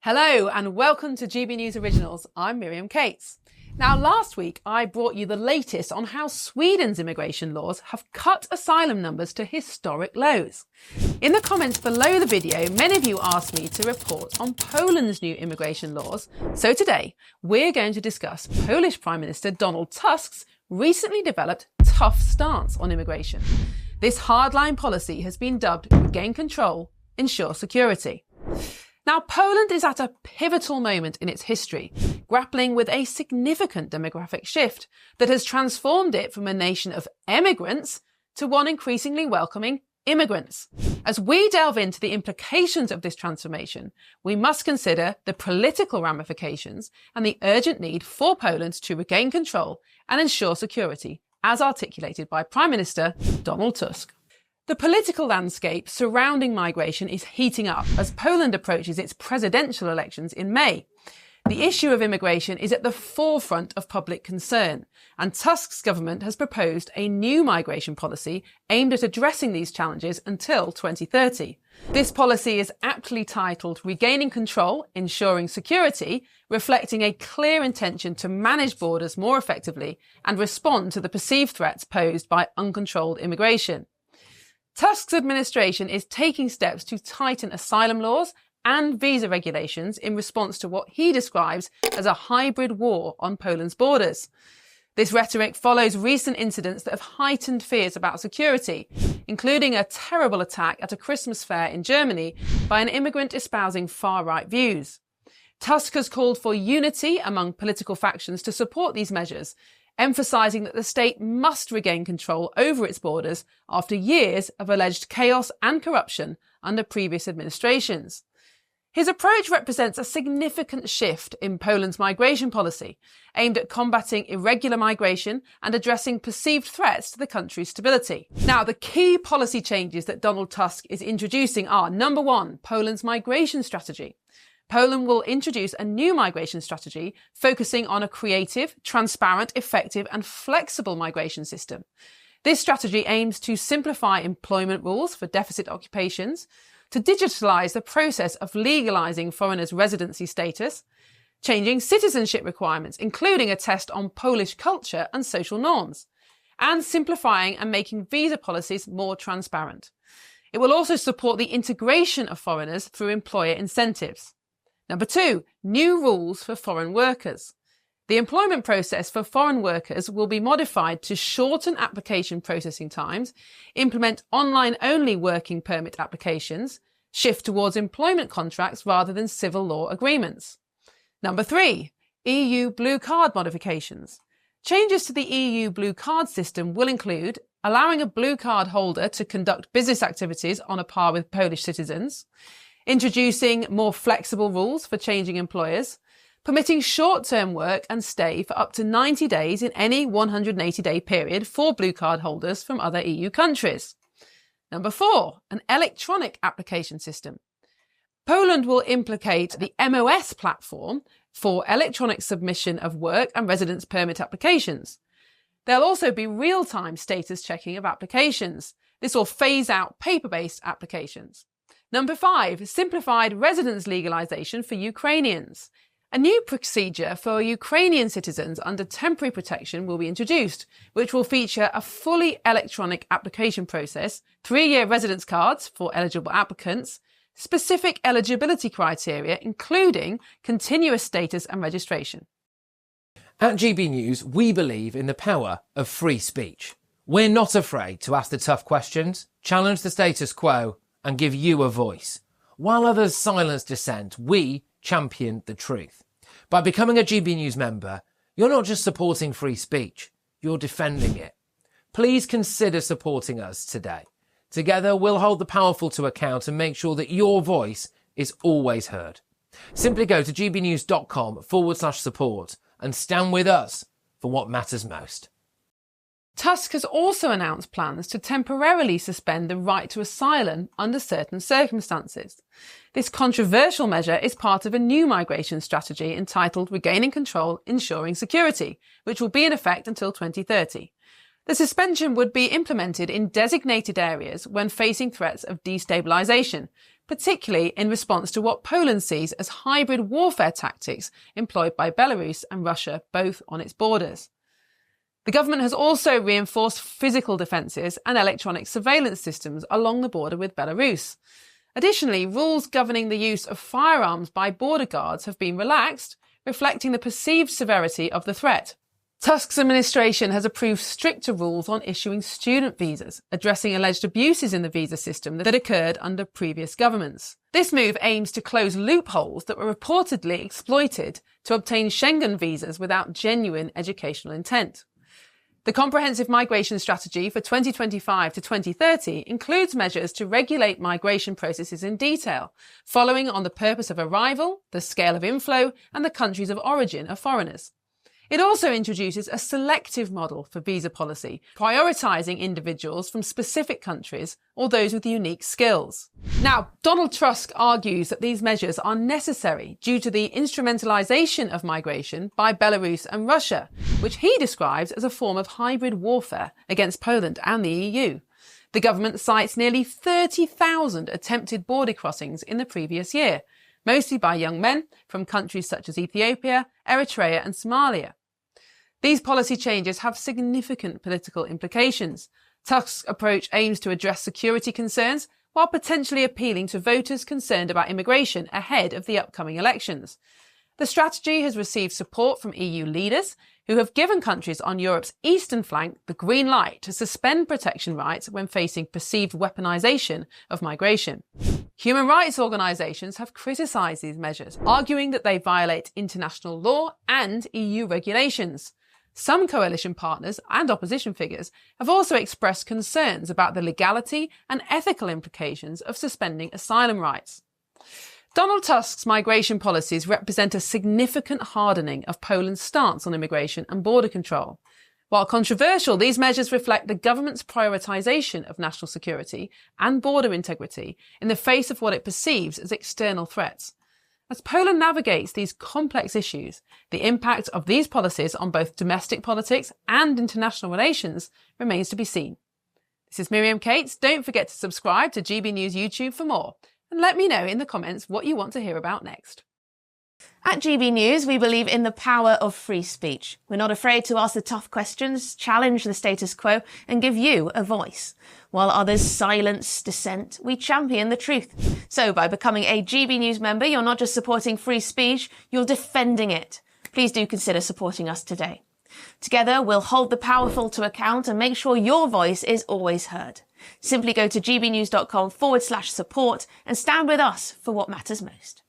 Hello and welcome to GBNews Originals. I'm Miriam Cates. Now, last week I brought you the latest on how Sweden's immigration laws have cut asylum numbers to historic lows. In the comments below the video, many of you asked me to report on Poland's new immigration laws. So today, we're going to discuss Polish Prime Minister Donald Tusk's recently developed tough stance on immigration. This hardline policy has been dubbed Regain Control, Ensure Security. Now, Poland is at a pivotal moment in its history, grappling with a significant demographic shift that has transformed it from a nation of emigrants to one increasingly welcoming immigrants. As we delve into the implications of this transformation, we must consider the political ramifications and the urgent need for Poland to regain control and ensure security, as articulated by Prime Minister Donald Tusk. The political landscape surrounding migration is heating up as Poland approaches its presidential elections in May. The issue of immigration is at the forefront of public concern, and Tusk's government has proposed a new migration policy aimed at addressing these challenges until 2030. This policy is aptly titled Regaining Control, Ensuring Security, reflecting a clear intention to manage borders more effectively and respond to the perceived threats posed by uncontrolled immigration. Tusk's administration is taking steps to tighten asylum laws and visa regulations in response to what he describes as a hybrid war on Poland's borders. This rhetoric follows recent incidents that have heightened fears about security, including a terrible attack at a Christmas fair in Germany by an immigrant espousing far-right views. Tusk has called for unity among political factions to support these measures, emphasising that the state must regain control over its borders after years of alleged chaos and corruption under previous administrations. His approach represents a significant shift in Poland's migration policy, aimed at combating irregular migration and addressing perceived threats to the country's stability. Now, the key policy changes that Donald Tusk is introducing are, number one, Poland's migration strategy. Poland will introduce a new migration strategy focusing on a creative, transparent, effective and flexible migration system. This strategy aims to simplify employment rules for deficit occupations, to digitalise the process of legalising foreigners' residency status, changing citizenship requirements, including a test on Polish culture and social norms, and simplifying and making visa policies more transparent. It will also support the integration of foreigners through employer incentives. Number two, new rules for foreign workers. The employment process for foreign workers will be modified to shorten application processing times, implement online-only working permit applications, shift towards employment contracts rather than civil law agreements. Number three, EU Blue Card modifications. Changes to the EU Blue Card system will include allowing a Blue Card holder to conduct business activities on a par with Polish citizens, introducing more flexible rules for changing employers, permitting short-term work and stay for up to 90 days in any 180-day period for Blue Card holders from other EU countries. Number four, an electronic application system. Poland will implement the MOS platform for electronic submission of work and residence permit applications. There'll also be real-time status checking of applications. This will phase out paper-based applications. Number five, simplified residence legalisation for Ukrainians. A new procedure for Ukrainian citizens under temporary protection will be introduced, which will feature a fully electronic application process, 3-year residence cards for eligible applicants, specific eligibility criteria, including continuous status and registration. At GB News, we believe in the power of free speech. We're not afraid to ask the tough questions, challenge the status quo, and give you a voice. While others silence dissent, we champion the truth. By becoming a GB News member, you're not just supporting free speech, you're defending it. Please consider supporting us today. Together, we'll hold the powerful to account and make sure that your voice is always heard. Simply go to gbnews.com/support and stand with us for what matters most. Tusk has also announced plans to temporarily suspend the right to asylum under certain circumstances. This controversial measure is part of a new migration strategy entitled Regaining Control, Ensuring Security, which will be in effect until 2030. The suspension would be implemented in designated areas when facing threats of destabilisation, particularly in response to what Poland sees as hybrid warfare tactics employed by Belarus and Russia, both on its borders. The government has also reinforced physical defences and electronic surveillance systems along the border with Belarus. Additionally, rules governing the use of firearms by border guards have been relaxed, reflecting the perceived severity of the threat. Tusk's administration has approved stricter rules on issuing student visas, addressing alleged abuses in the visa system that occurred under previous governments. This move aims to close loopholes that were reportedly exploited to obtain Schengen visas without genuine educational intent. The comprehensive migration strategy for 2025 to 2030 includes measures to regulate migration processes in detail, following on the purpose of arrival, the scale of inflow, and the countries of origin of foreigners. It also introduces a selective model for visa policy, prioritising individuals from specific countries or those with unique skills. Now, Donald Tusk argues that these measures are necessary due to the instrumentalisation of migration by Belarus and Russia, which he describes as a form of hybrid warfare against Poland and the EU. The government cites nearly 30,000 attempted border crossings in the previous year, mostly by young men from countries such as Ethiopia, Eritrea and Somalia. These policy changes have significant political implications. Tusk's approach aims to address security concerns while potentially appealing to voters concerned about immigration ahead of the upcoming elections. The strategy has received support from EU leaders who have given countries on Europe's eastern flank the green light to suspend protection rights when facing perceived weaponisation of migration. Human rights organisations have criticised these measures, arguing that they violate international law and EU regulations. Some coalition partners and opposition figures have also expressed concerns about the legality and ethical implications of suspending asylum rights. Donald Tusk's migration policies represent a significant hardening of Poland's stance on immigration and border control. While controversial, these measures reflect the government's prioritisation of national security and border integrity in the face of what it perceives as external threats. As Poland navigates these complex issues, the impact of these policies on both domestic politics and international relations remains to be seen. This is Miriam Cates. Don't forget to subscribe to GB News YouTube for more, and let me know in the comments what you want to hear about next. At GB News, we believe in the power of free speech. We're not afraid to ask the tough questions, challenge the status quo, and give you a voice. While others silence dissent, we champion the truth. So by becoming a GB News member, you're not just supporting free speech, you're defending it. Please do consider supporting us today. Together, we'll hold the powerful to account and make sure your voice is always heard. Simply go to gbnews.com/support and stand with us for what matters most.